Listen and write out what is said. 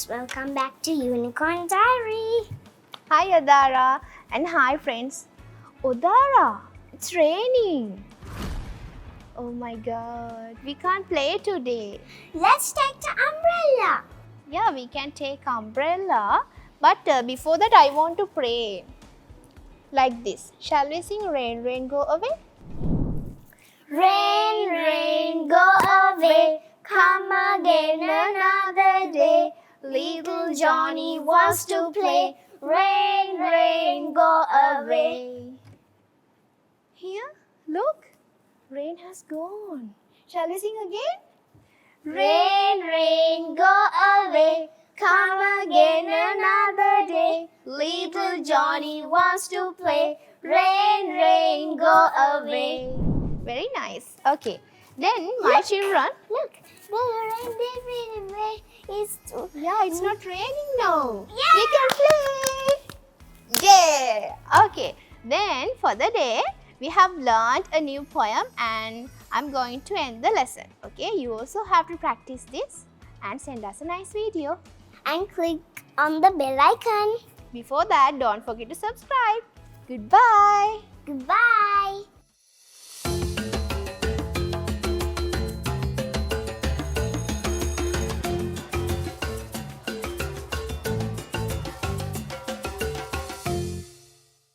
friends, welcome back to Unicorn Diary. Hi Odara and hi friends. Odara, it's raining. Oh my god, we can't play today. Let's take the umbrella. Yeah, we can take umbrella, but before that I want to pray. Like this. Shall we sing Rain, Rain, Go Away? Rain, rain, go away. Come again another day. Little Jhonny wants to play. Rain, rain, go away. Here, look. Rain has gone. Shall we sing again? Rain, rain, go away. Come again another day. Little Jhonny wants to play. Rain, rain, go away. Very nice. Okay. Then, my children. Look, the rain is too. Yeah, it's not raining now. Yeah. We can play. Yeah. Okay. Then, for the day, we have learned a new poem and I'm going to end the lesson. Okay. You also have to practice this and send us a nice video. And click on the bell icon. Before that, don't forget to subscribe. Goodbye. Goodbye.